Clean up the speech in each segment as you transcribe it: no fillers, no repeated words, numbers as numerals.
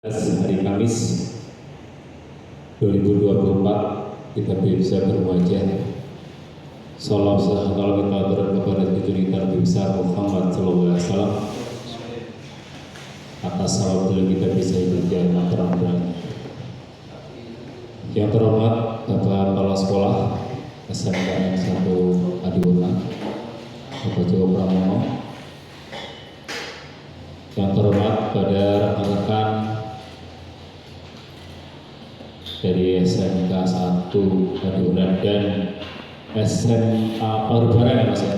Hari Kamis 2024 kita bisa berwajah salam sejahtera kita turun kepada junjungan Nabi besar Muhammad SAW atas salam beliau kita bisa hidup di terang-terang. Yang terhormat Bapak Kepala Sekolah SMK 1 Adiwulan Bapak Joko Pramono, yang terhormat pada rekan-rekan dari SMK 1 Adiwulan dan SMA Parubaran ya Mas ya.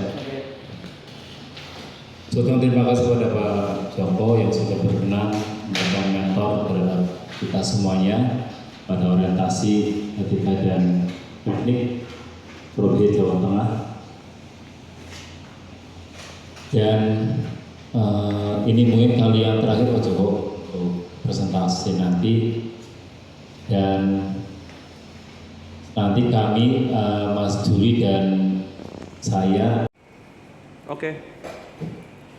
Terima kasih kepada Pak Joko yang sudah berkenan menjadi mentor terhadap kita semuanya pada orientasi etika dan teknik Prodi Jawa Tengah. Dan ini mungkin kali yang terakhir Pak Joko untuk presentasi nanti. Dan nanti kami Mas Juli dan saya. Oke.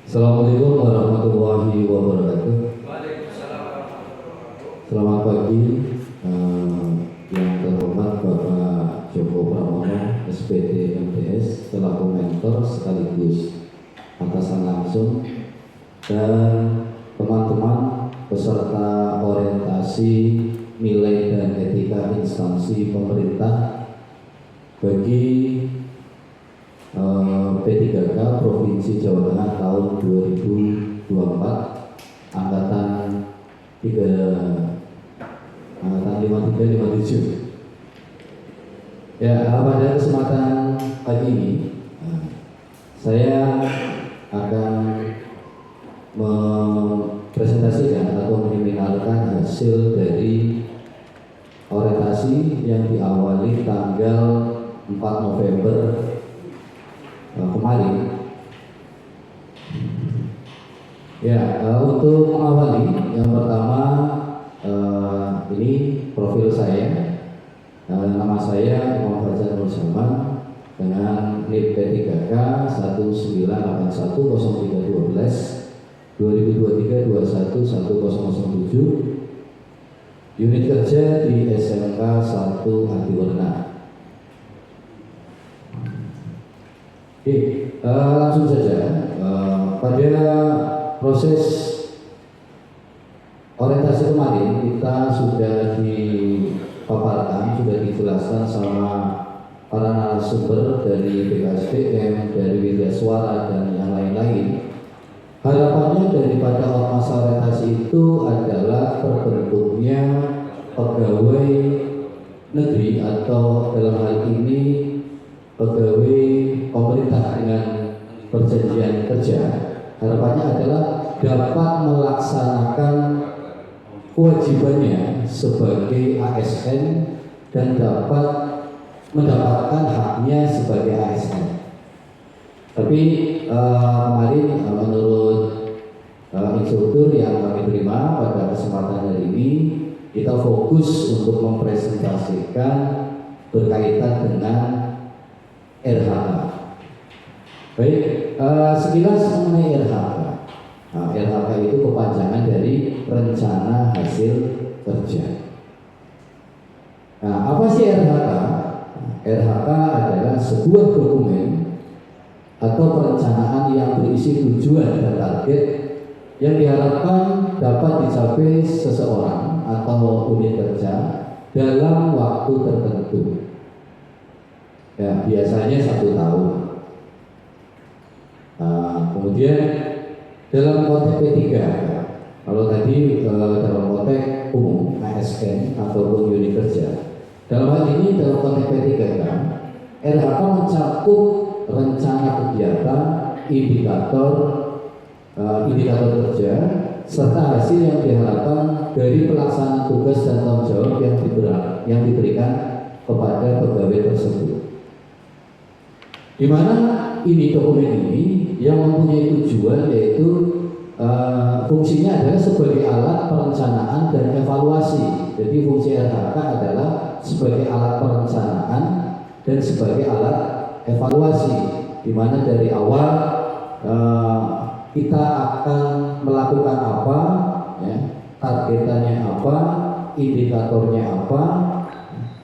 Assalamualaikum warahmatullahi wabarakatuh. Selamat pagi yang terhormat Bapak Joko Pramono SPD MTS selaku mentor sekaligus atasan langsung dan teman-teman peserta orientasi nilai dan etika instansi pemerintah bagi P3K Provinsi Jawa Tengah tahun 2024 angkatan 53-57. Ya, pada kesempatan pagi ini saya akan mempresentasikan atau menyeminarkan hasil dari orientasi yang diawali tanggal 4 November kemarin. Ya, untuk mengawali yang pertama ini profil saya. Nama saya Muhammad Fajar Nur Zaman dengan NIP P3K 198103212 2023-21-1007, unit kerja di SMK 1 Adiwarna. Oke, langsung saja. Pada proses orientasi kemarin kita sudah dipaparkan, sudah dijelaskan sama para narasumber dari BKSDM, dari Widya Suara dan yang lain-lain. Harapannya daripada masa orientasi itu adalah terbentuknya pegawai negeri atau dalam hal ini pegawai pemerintah dengan perjanjian kerja. Harapannya adalah dapat melaksanakan kewajibannya sebagai ASN dan dapat mendapatkan haknya sebagai ASN. Tapi kemarin menurut instruktur yang kami terima pada kesempatan hari ini, kita fokus untuk mempresentasikan berkaitan dengan RHK. Baik, sekilas mengenai RHK. RHK itu kepanjangan dari rencana hasil kerja. Nah, apa sih RHK? RHK adalah sebuah dokumen atau perencanaan yang berisi tujuan dan target yang diharapkan dapat dicapai seseorang atau unit kerja dalam waktu tertentu. Ya, biasanya 1 tahun. Kemudian dalam konteks P3, kalau tadi dalam konteks umum ASN ataupun unit kerja, dalam hal ini dalam konteks P3 RHK mencakup rencana kegiatan, indikator kerja, serta hasil yang diharapkan dari pelaksanaan tugas dan tanggung jawab yang diberikan kepada pegawai tersebut. Di mana ini dokumen ini yang mempunyai tujuan yaitu fungsinya adalah sebagai alat perencanaan dan evaluasi. Jadi fungsi RHK adalah sebagai alat perencanaan dan sebagai alat evaluasi, di mana dari awal kita akan melakukan apa, ya, targetannya apa, indikatornya apa,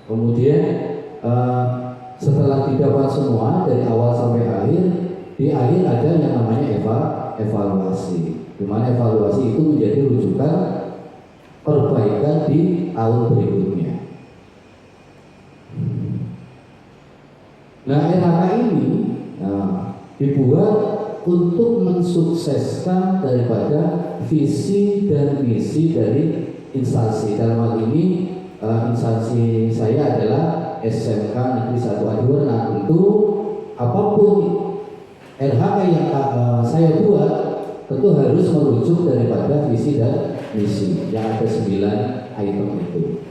kemudian setelah didapat semua dari awal sampai akhir, di akhir ada yang namanya evaluasi, di mana evaluasi itu menjadi rujukan perbaikan di tahun berikutnya. Nah, RHK ini dibuat untuk mensukseskan daripada visi dan misi dari instansi. Dalam hal ini instansi saya adalah SMK Negeri 1 Adiwarna. Tentu apapun RHK yang saya buat tentu harus merujuk daripada visi dan misi yang ada 9 item itu.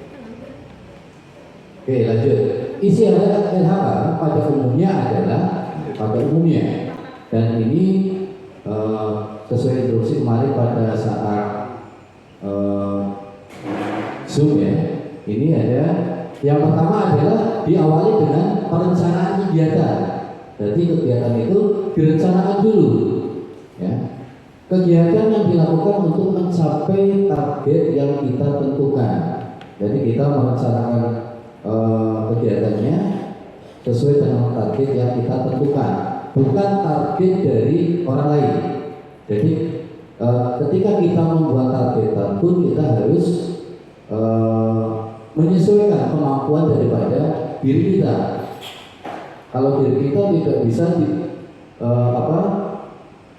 Oke, lanjut. Isi RHK pada umumnya dan ini sesuai instruksi kemarin pada saat Zoom ya. Ini ada yang pertama adalah diawali dengan perencanaan kegiatan. Jadi kegiatan itu direncanakan dulu ya. Kegiatan yang dilakukan untuk mencapai target yang kita tentukan. Jadi kita merencanakan kegiatannya sesuai dengan target yang kita tentukan, bukan target dari orang lain. Jadi ketika kita membuat target tertentu, kita harus menyesuaikan kemampuan daripada diri kita. Kalau diri kita tidak bisa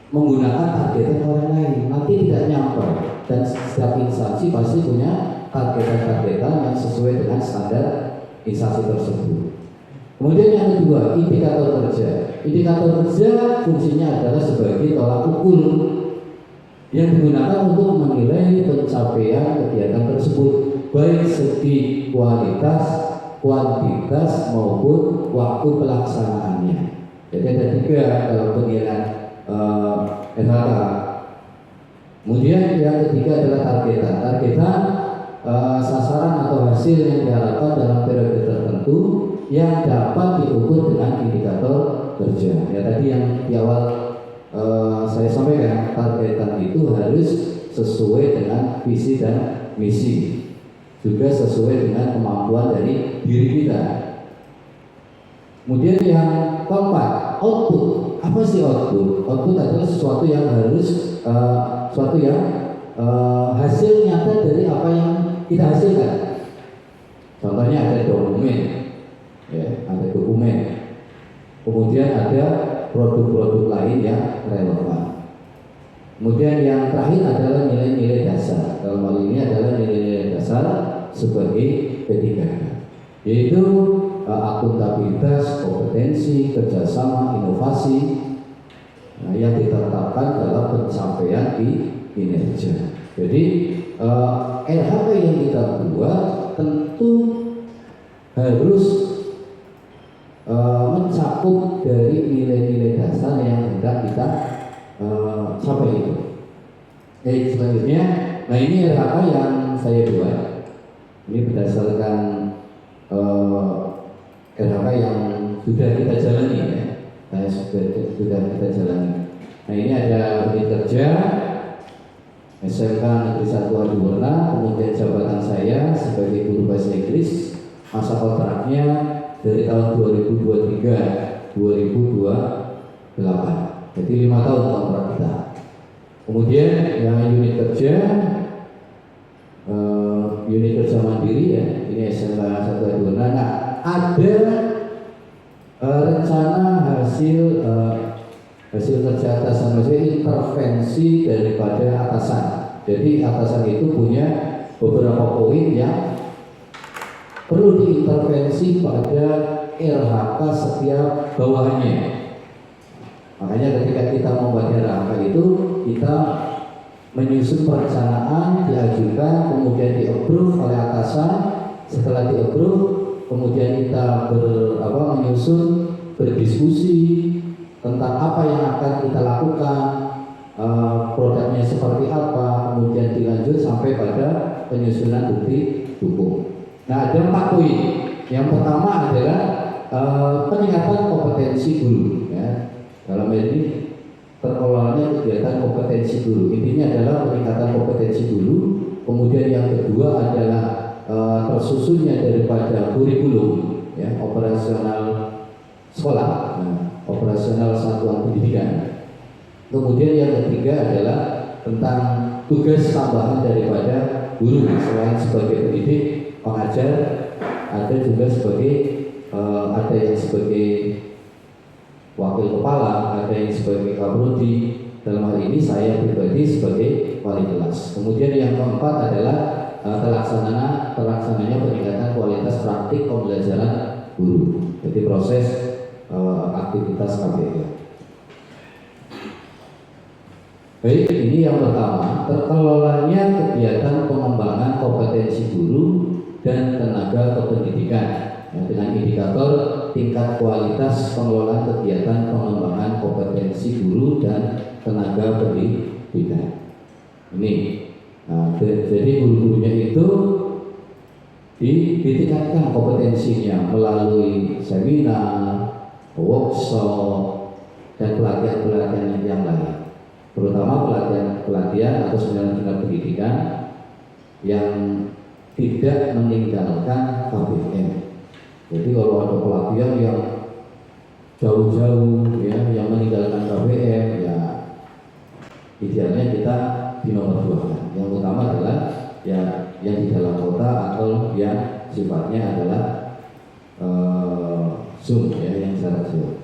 menggunakan targetan orang lain, nanti tidak nyampe. Dan setiap instansi pasti punya targetan yang sesuai dengan standar instansi tersebut. Kemudian yang kedua, indikator kerja. Indikator kerja fungsinya adalah sebagai tolak ukur yang digunakan untuk menilai pencapaian kegiatan tersebut, baik segi kualitas, kuantitas maupun waktu pelaksanaannya. Jadi ada 3 dalam penilaian RHK. Kemudian yang ketiga adalah targetan sasaran atau hasil yang diharapkan dalam periode tertentu yang dapat diukur dengan indikator kerja. Ya tadi yang di awal saya sampaikan, targetan itu harus sesuai dengan visi dan misi, juga sesuai dengan kemampuan dari diri kita. Kemudian yang keempat, output. Apa sih output? Output adalah sesuatu yang harus hasil nyata dari apa yang kita hasilkan. Contohnya ada dokumen, ya, ada dokumen. Kemudian ada produk-produk lain yang relevan. Kemudian yang terakhir adalah nilai-nilai dasar. Dalam hal ini adalah nilai-nilai dasar sebagai P3K, yaitu akuntabilitas, kompetensi, kerjasama, inovasi yang ditetapkan dalam pencapaian kinerja. Jadi RHK yang kita buat tentu harus mencakup dari nilai-nilai dasar yang hendak kita capai itu. Selanjutnya, nah ini RHK yang saya buat. Ini berdasarkan RHK yang sudah kita jalani ya. Sudah kita jalani. Nah ini ada unit kerja SMK Negeri 1 Adiwarna, kemudian jabatan saya sebagai guru bahasa Inggris, masa kontraknya dari tahun 2023 2028. Jadi 5 tahun kontrak kita. Kemudian yang unit kerja mandiri ya, ini SMK 1 Adiwarna. Nah, ada rencana hasil kerja atasan, maksudnya intervensi daripada atasan. Jadi atasan itu punya beberapa poin yang perlu diintervensi pada RHK setiap bawahannya. Makanya ketika kita membuat RHK itu, kita menyusun perencanaan, diajukan, kemudian di-approve oleh atasan. Setelah di-approve, kemudian kita menyusun, berdiskusi tentang apa yang akan kita lakukan, produknya seperti apa, kemudian dilanjut sampai pada penyusunan bukti hukum. Nah, ada 4 poin. Yang pertama adalah peningkatan kompetensi guru. Ya. Dalam ini terkelolanya kegiatan kompetensi guru. Intinya adalah peningkatan kompetensi guru, Kemudian yang kedua adalah tersusunnya daripada kurikulum, ya, operasional sekolah, operasional satuan pendidikan. Kemudian yang ketiga adalah tentang tugas tambahan daripada guru, selain sebagai pendidik, pengajar, ada juga sebagai ada yang sebagai wakil kepala, ada yang sebagai kaprodi. Dalam hal ini saya pribadi sebagai wali kelas. Kemudian yang keempat adalah terlaksananya peningkatan kualitas praktik pembelajaran guru. Jadi proses aktivitas KPK. Baik, ini yang pertama, terkelolanya kegiatan pengembangan kompetensi guru dan tenaga kependidikan, ya, dengan indikator tingkat kualitas pengelolaan kegiatan pengembangan kompetensi guru dan tenaga pendidikan. Ini, jadi guru-gurunya itu ditingkatkan kompetensinya melalui seminar, workshop, dan pelatihan-pelatihan yang lain, terutama pelatihan atau seminar-seminar pendidikan yang tidak meninggalkan KBM. Jadi kalau ada pelatihan yang jauh-jauh, ya, yang meninggalkan KBM, ya idealnya kita dinomor-duakan. Yang utama adalah ya yang di dalam kota atau yang sifatnya adalah Zoom, ya, yang secara Zoom.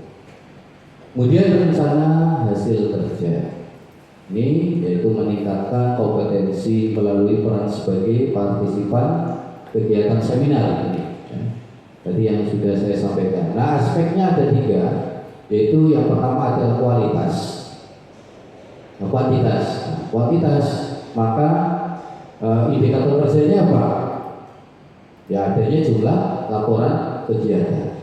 Kemudian rencana hasil kerja ini yaitu meningkatkan kompetensi melalui peran sebagai partisipan kegiatan seminar ini, ya. Tadi yang sudah saya sampaikan. Nah, aspeknya ada 3, yaitu yang pertama adalah kualitas, kuantitas. Kuantitas, maka indikator kerjanya apa? Ya, adanya jumlah laporan kegiatan.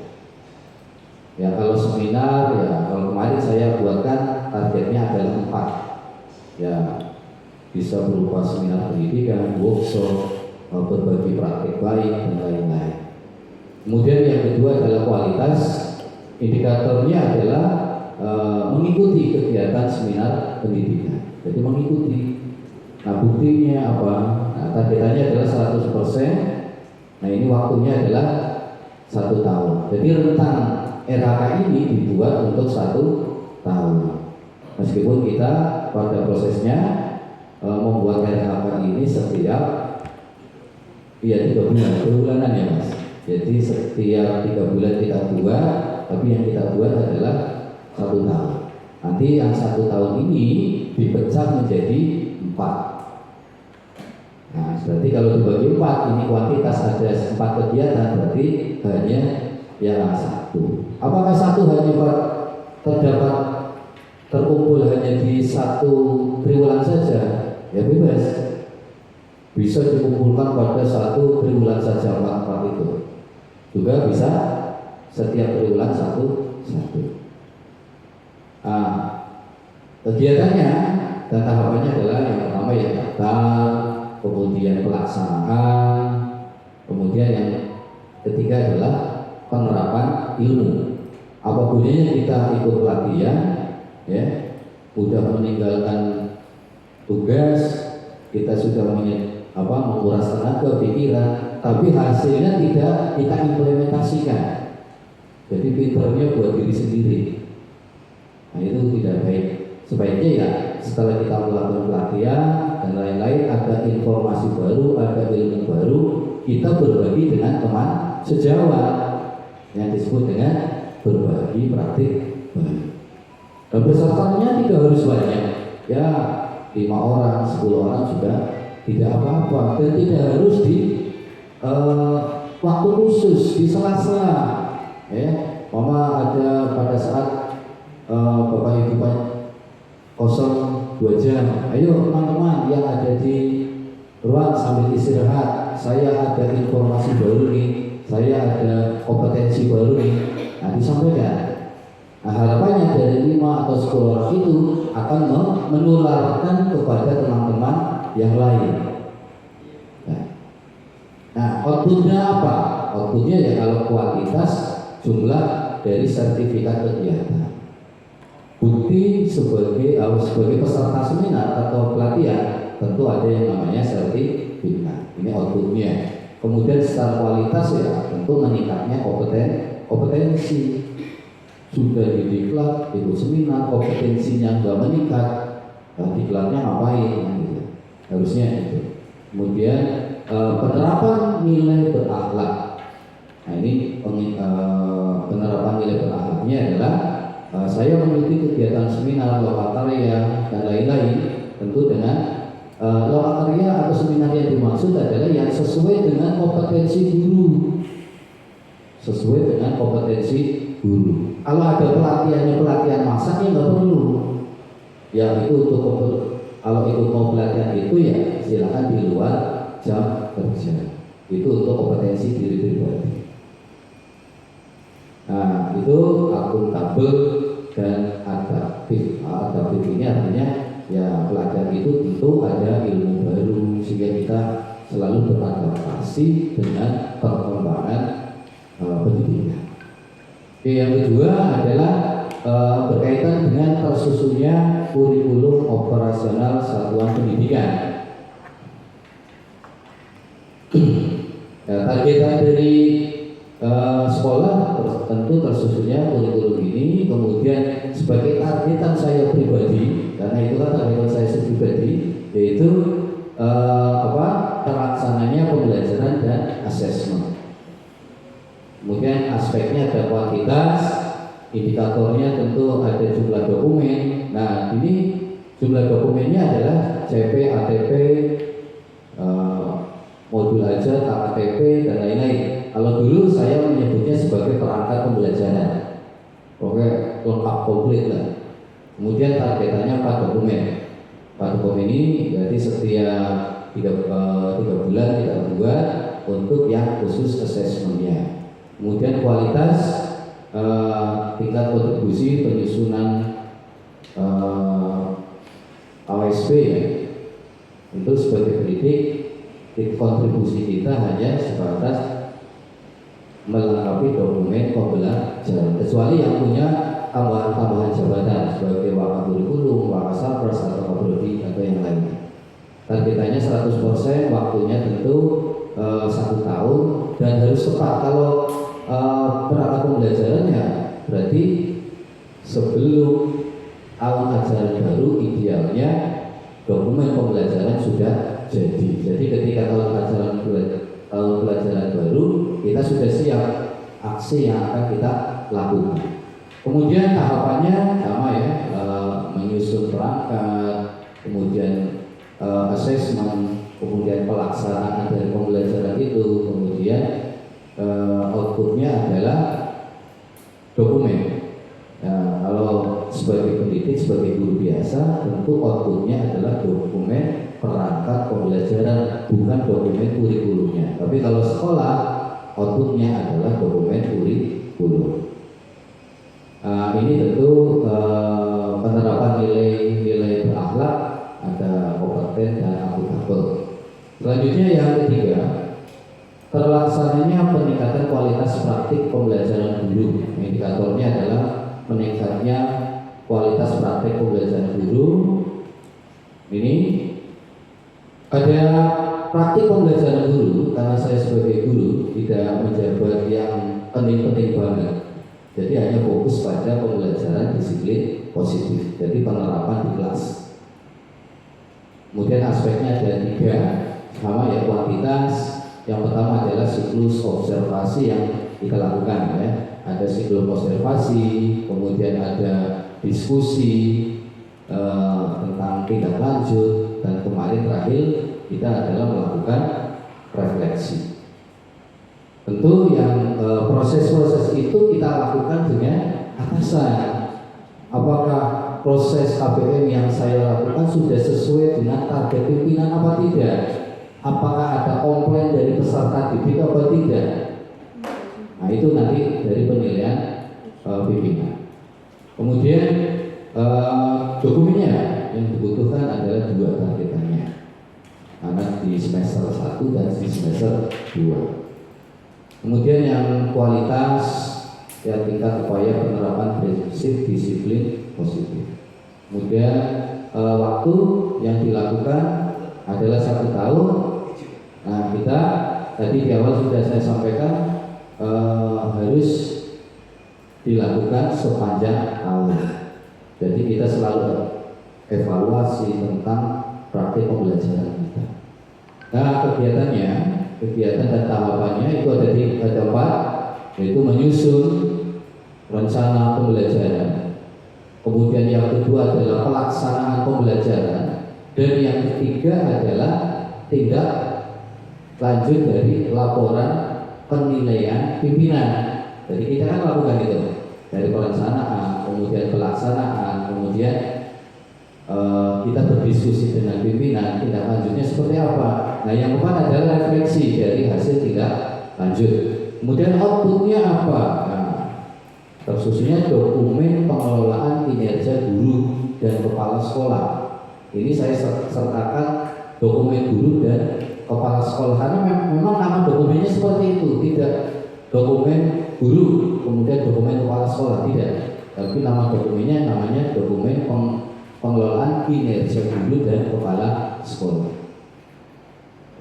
Ya, kalau seminar, ya kalau kemarin saya buatkan targetnya adalah 4. Ya, bisa berupa seminar pendidikan, workshop, berbagi praktik baik, dan lain-lain. Kemudian yang kedua adalah kualitas. Indikatornya adalah mengikuti kegiatan seminar pendidikan. Jadi mengikuti. Nah, buktinya apa? Nah, targetannya adalah 100%. Nah, ini waktunya adalah 1 tahun. Jadi rentang RHK ini dibuat untuk 1 tahun. Meskipun kita pada prosesnya membuat RHK ini setiap 3 bulanan ya Mas. Jadi setiap 3 bulan kita buat, tapi yang kita buat adalah 1 tahun. Nanti yang 1 tahun ini dipecah menjadi 4. Nah, berarti kalau dibagi 4, ini kuantitas ada 4 kegiatan, berarti hanya ya 1. Apakah 1 hanya terdapat terkumpul hanya di 1 triwulan saja? Ya bebas. Bisa dikumpulkan pada 1 triwulan saja 4 itu. Juga bisa setiap triwulan 1. Nah, kegiatannya dan tahapannya adalah yang pertama yang daftar, kemudian pelaksanaan, kemudian yang ketiga adalah penerapan ilmu. Apa gunanya kita ikut pelatihan, ya, sudah meninggalkan tugas, kita sudah menguras tenaga pikiran, tapi hasilnya tidak kita implementasikan. Jadi pinternya buat diri sendiri. Nah, itu tidak baik. Sebaiknya ya setelah kita melakukan pelatihan dan lain-lain, ada informasi baru, ada ilmu baru, kita berbagi dengan teman sejawat yang disebut dengan berbagi praktik baru. Dan pesertanya tidak harus banyak, ya 5 orang, 10 orang juga tidak apa-apa, dan tidak harus di waktu khusus, di sela-sela, ya. Mama ada pada saat Bapak Ibu kosong 2 jam, ayo teman-teman yang ada di ruang sambil istirahat, saya ada informasi baru nih, saya ada kompetensi baru nih, nah disampaikan. Nah, harapannya dari 5 atau 10 orang itu akan menularkan kepada teman-teman yang lain. Nah, outputnya apa? Outputnya ya kalau kuantitas jumlah dari sertifikat kegiatan. Bukti sebagai peserta seminar atau pelatihan tentu ada yang namanya sertifikat. bina. Ini outputnya. Kemudian secara kualitas ya tentu meningkatnya kompetensi. Sudah di diklat, ikut seminar, kompetensinya nggak meningkat, diklatnya ngapain? Gitu. Harusnya itu. Kemudian penerapan nilai berakhlak. Nah ini penerapan nilai berakhlaknya adalah saya mengikuti kegiatan seminar, lokakarya dan lain-lain, tentu dengan lokakarya atau seminar yang dimaksud adalah yang sesuai dengan kompetensi guru, sesuai dengan kompetensi guru. Kalau ada pelatihan masak ya nggak perlu, ya itu untuk kalau itu mau pelatihan itu ya silakan di luar jam kerja, itu untuk kompetensi diri pribadi. Nah itu akuntabel dan adaptif. Adaptif ini artinya ya pelajar itu tentu ada ilmu baru sehingga kita selalu beradaptasi dengan perkembangan pendidikan. Oke, yang kedua adalah berkaitan dengan tersusunnya kurikulum operasional satuan pendidikan. Targetan dari sekolah tentu tersusunnya kurikulum ini, kemudian sebagai targetan saya pribadi, karena itu kan targetan saya pribadi, yaitu terlaksananya pembelajaran dan asesmen. Kemudian aspeknya ada kuantitas, indikatornya tentu ada jumlah dokumen. Nah ini jumlah dokumennya adalah CP, ATP, modul ajar, KTP dan lain-lain. Kalau dulu saya menyebutnya sebagai perangkat pembelajaran, oke, lengkap komplit lah. Kemudian targetannya 4 dokumen. 4 dokumen ini berarti setiap 3 bulan kita buat untuk yang khusus asesmennya. Kemudian kualitas, tingkat kontribusi penyusunan AWSP ya. Itu sebagai pendidik, kontribusi kita hanya sebatas melengkapi dokumen pembelajaran, kecuali yang punya tambahan jabatan sebagai wakil kurikulum, wakil sarpras atau kaprodi atau yang lain. Targetannya 100%, waktunya tentu 1 tahun dan harus tepat. Kalau perangkat pembelajarannya berarti sebelum tahun ajaran baru idealnya dokumen pembelajaran sudah jadi. Jadi ketika tahun pelajaran baru kita sudah siap aksi yang akan kita lakukan. Kemudian tahapannya sama ya, menyusun perangkat, kemudian asesmen, kemudian pelaksanaan dari pembelajaran itu, kemudian outputnya adalah dokumen. Nah, kalau sebagai pendidik, sebagai guru biasa, tentu outputnya adalah dokumen perangkat pembelajaran, bukan dokumen kurikulumnya. Tapi kalau sekolah, outputnya adalah dokumen kurikulum. Ini tentu penerapan nilai berakhlak, ada kompeten dan akuntabel. Selanjutnya yang ketiga, terlaksananya peningkatan kualitas praktik pembelajaran guru. Indikatornya adalah meningkatnya kualitas praktik pembelajaran guru. Ini ada praktik pembelajaran guru, karena saya sebagai guru tidak menjabat yang penting-penting banget. Jadi hanya fokus pada pembelajaran disiplin positif. Jadi penerapan di kelas. Kemudian aspeknya ada 3, sama ya, kuantitas. Yang pertama adalah siklus observasi yang kita lakukan ya. Ada siklus observasi, kemudian ada diskusi tentang tindak lanjut, dan kemarin terakhir kita adalah melakukan refleksi. Tentu yang proses-proses itu kita lakukan dengan atasan. Apakah proses KBM yang saya lakukan sudah sesuai dengan target pimpinan apa tidak? Apakah ada komplain dari peserta didik apa tidak? Nah itu nanti dari penilaian pimpinan. Kemudian dokumennya yang dibutuhkan adalah 2 targetannya, anak di semester 1 dan di semester 2. Kemudian yang kualitas, yang tingkat upaya penerapan prinsip disiplin positif. Kemudian waktu yang dilakukan adalah 1 tahun, Nah, kita tadi di awal sudah saya sampaikan harus dilakukan sepanjang tahun. Jadi kita selalu evaluasi tentang praktik pembelajaran kita. Nah, kegiatan dan tahapannya itu ada 4, yaitu menyusun rencana pembelajaran. Kemudian yang kedua adalah pelaksanaan pembelajaran, dan yang ketiga adalah tindak lanjut dari laporan penilaian pimpinan. Jadi kita kan lakukan itu dari perencanaan, kemudian pelaksanaan, kemudian kita berdiskusi dengan pimpinan tindak lanjutnya seperti apa. Nah, yang keempat adalah refleksi dari hasil tindak lanjut. Kemudian outputnya apa? Nah, khususnya dokumen pengelolaan kinerja guru dan kepala sekolah. Ini saya sertakan dokumen guru dan kepala sekolah karena memang nama dokumennya seperti itu, tidak dokumen guru kemudian dokumen kepala sekolah, tidak, tapi nama dokumennya namanya dokumen pengelolaan kinerja guru dan kepala sekolah.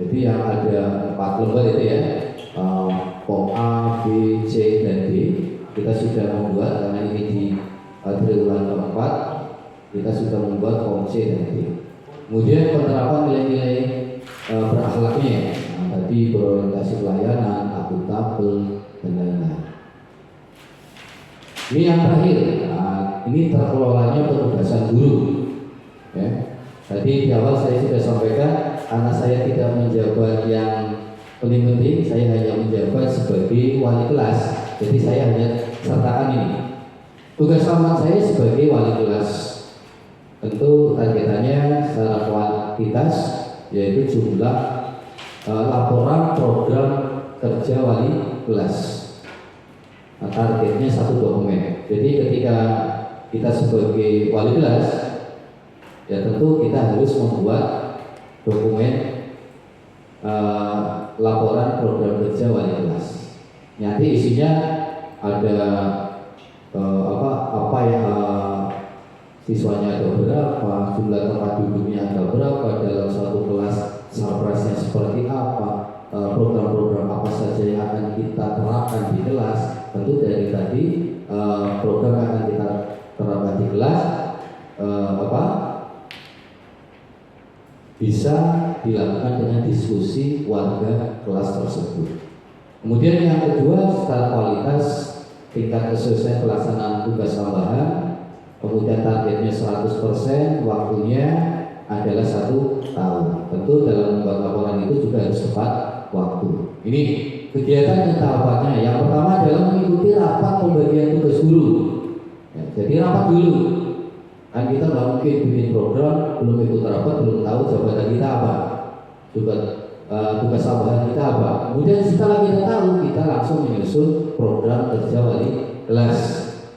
Jadi yang ada 4 lembar itu ya, form A, B, C, dan D. Kita sudah membuat, karena ini di triwulan keempat, kita sudah membuat form C dan D. Kemudian penerapan nilai-nilai berakhlaknya, nah, tadi berorientasi pelayanan, akuntabel, dan lain-lain. Ini yang terakhir, nah, ini terkelolanya penugasan guru. Ya. Tadi di awal saya sudah sampaikan, karena saya tidak menjabat yang paling penting, saya hanya menjabat sebagai wali kelas. Jadi saya hanya sertakan ini. Tugas utama saya sebagai wali kelas, tentu targetannya secara kuantitas, yaitu jumlah laporan program kerja wali kelas. Nah, targetnya 1 dokumen. Jadi ketika kita sebagai wali kelas, ya tentu kita harus membuat dokumen laporan program kerja wali kelas. Nanti isinya ada apa yang siswanya ada berapa, jumlah tempat duduknya ada berapa, dalam suatu kelas surprise-nya seperti apa, program-program apa saja yang akan kita terapkan di kelas. Tentu dari tadi program yang akan kita terapkan di kelas bisa dilakukan dengan diskusi warga kelas tersebut. Kemudian yang kedua, secara kualitas tingkat kesulitan pelaksanaan tugas tambahan, kemudian targetnya 100%, waktunya adalah 1 tahun. Tentu dalam membuat laporan itu juga harus tepat waktu. Ini kegiatan dan tahapannya. Yang pertama adalah mengikuti rapat pembagian tugas guru. Ya, jadi rapat dulu. Kan kita nggak mungkin bikin program belum ikut rapat, belum tahu jabatan kita apa, juga tugas tambahan kita apa. Kemudian setelah kita tahu, kita langsung menyusun program kerja wali kelas.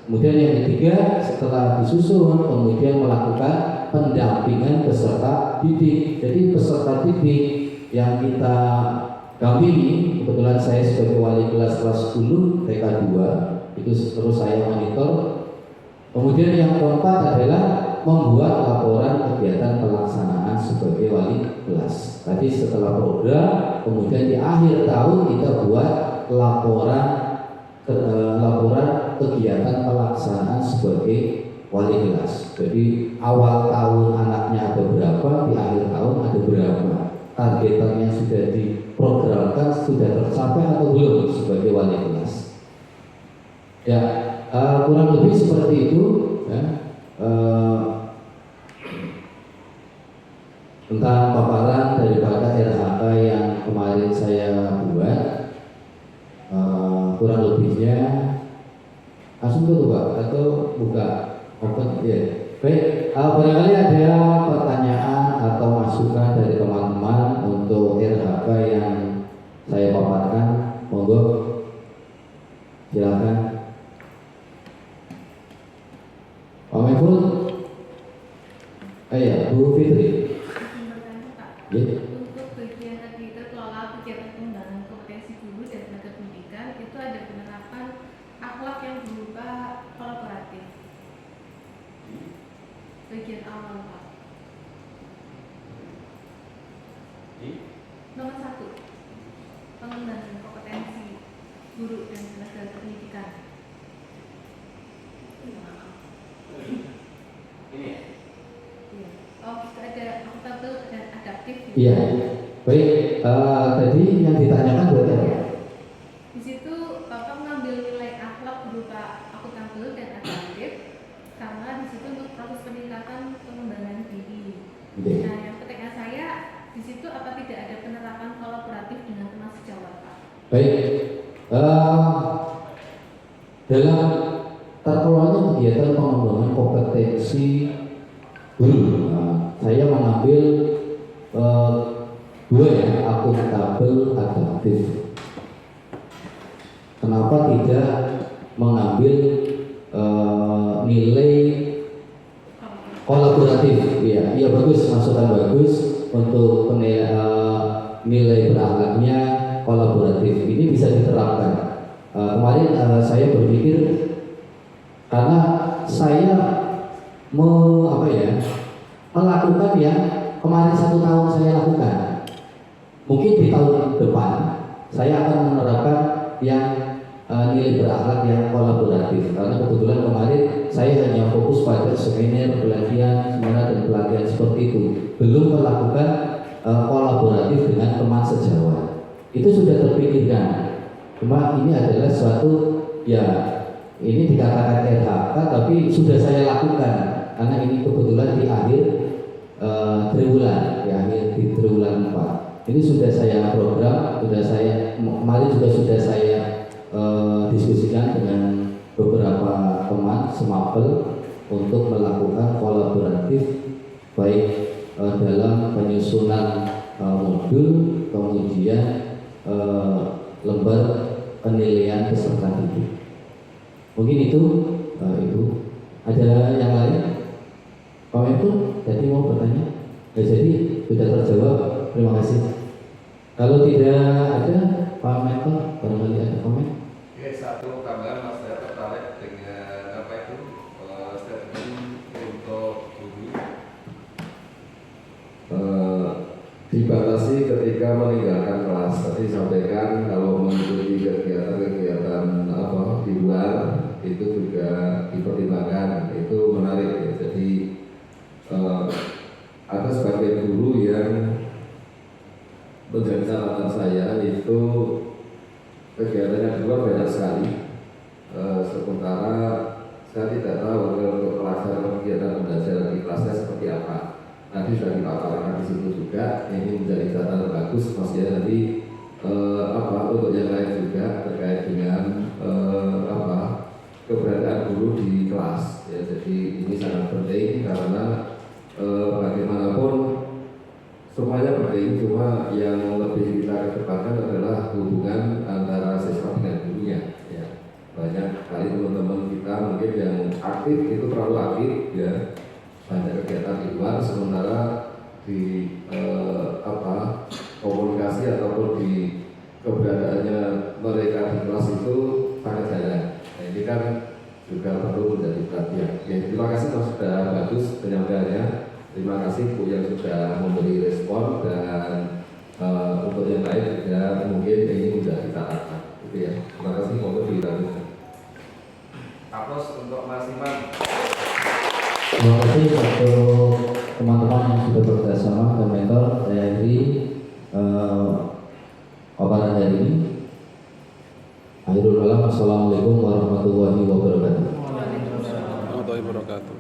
Kemudian yang ketiga, setelah disusun, kemudian melakukan pendampingan peserta didik. Jadi peserta didik yang kita dampingi, kebetulan saya sebagai wali kelas 10 TK 2, itu terus saya monitor. Kemudian yang keempat adalah membuat laporan kegiatan pelaksanaan sebagai wali kelas. Tadi setelah program, kemudian di akhir tahun kita buat laporan kegiatan pelaksanaan sebagai wali kelas. Jadi awal tahun anaknya ada berapa, di akhir tahun ada berapa, targetannya sudah diprogramkan, sudah tercapai atau belum sebagai wali kelas. Ya, kurang lebih seperti itu ya. Tentang paparan daripada RHK yang kemarin saya buat, kurang lebihnya langsung tutup Pak atau buka open ya. Baik, barangkali ada pertanyaan atau masukan dari teman-teman untuk RHK yang saya paparkan, monggo silakan. Pak Meful, Bu Fitri. Ya. Untuk kegiatan kita kelola kegiatan pengembangan kompetensi guru dan tenaga pendidikan itu ada penerapan akhlak yang berupa kolaboratif. Bagian awal Pak. Nomor 1. pendidikan. Iya. Oh, ada akuntabel dan adaptif. Iya. Baik, tadi yang ditanyakan berarti apa? Di situ Bapak mengambil nilai akhlak berupa akuntabel dan adaptif karena di situ untuk proses peningkatan pengembangan diri. Oke. Nah, yang pertanyaan saya di situ apa tidak ada penerapan kolaboratif dengan teman sejawat, Pak? Baik, dalam terkelolanya kegiatan pengembangan kompetensi guru, saya mengambil dua ya, akuntabel adaptif. Kenapa tidak mengambil nilai kolaboratif? Iya, iya bagus, masukan bagus untuk nilai berakhlaknya kolaboratif. Ini bisa diterapkan. Kemarin saya berpikir karena saya melakukan yang kemarin 1 tahun saya lakukan. Mungkin di tahun depan saya akan menerapkan yang nilai berakhlak yang kolaboratif. Karena kebetulan kemarin saya hanya fokus pada seminar, pelatihan, dan pelatihan seperti itu. Belum melakukan kolaboratif dengan teman sejawat. Itu sudah terpikirkan. Cuma ini adalah suatu ya ini dikatakan RHK tapi sudah saya lakukan karena ini kebetulan di akhir triwulan, di triwulan 4. Ini sudah saya program, kemarin juga sudah saya diskusikan dengan beberapa teman semapel untuk melakukan kolaboratif baik dalam penyusunan modul, kemudian lembar penilaian peserta didik. Mungkin itu Ibu. Ada yang lain? Pak Mentor, jadi mau bertanya? Jadi sudah terjawab. Terima kasih. Kalau tidak ada, Pak Mentor, barangkali ada komen? Oke, satu tambahan Mas, saya tertarik dengan statement untuk guru. Dibatasi ketika meninggalkan kelas. Tadi sampaikan kalau mengikuti kegiatan-kegiatan di luar itu juga dipertimbangkan. Itu menarik ya. Jadi ada sebagian guru yang menjadi catatan saya itu kegiatannya di luar banyak sekali. Sementara saya tidak tahu untuk pelaksanaan kegiatan pembelajaran di kelasnya seperti apa. Nanti sudah dipaparkan di situ juga. Ini menjadi catatan bagus, Mas ya. Nanti untuk yang lain juga terkait dengan keberadaan guru di kelas. Ya, jadi ini sangat penting karena bagaimanapun semuanya penting. Cuma yang lebih kita kedepankan adalah hubungan antara siswa dengan gurunya. Ya, banyak kali teman-teman kita mungkin yang aktif itu terlalu aktif ya. Banyak kegiatan di luar, sementara di komunikasi ataupun di keberadaannya mereka di kelas itu sangat jarang. Nah, ini kan juga perlu menjadi perhatian. Ya, terima kasih Mas, sudah bagus penyampaiannya. Terima kasih Bu yang sudah memberi respon dan untuk yang lain juga mungkin ini sudah kita akan. Gitu ya. Terima kasih, mohon dilanjutkan. Aplaus untuk Mas Iman. Terima kasih untuk teman-teman yang sudah bekerjasama dan mentor dari paparan hari ini. Akhirul kalam, assalamualaikum warahmatullahi wabarakatuh. Warahmatullahi wabarakatuh.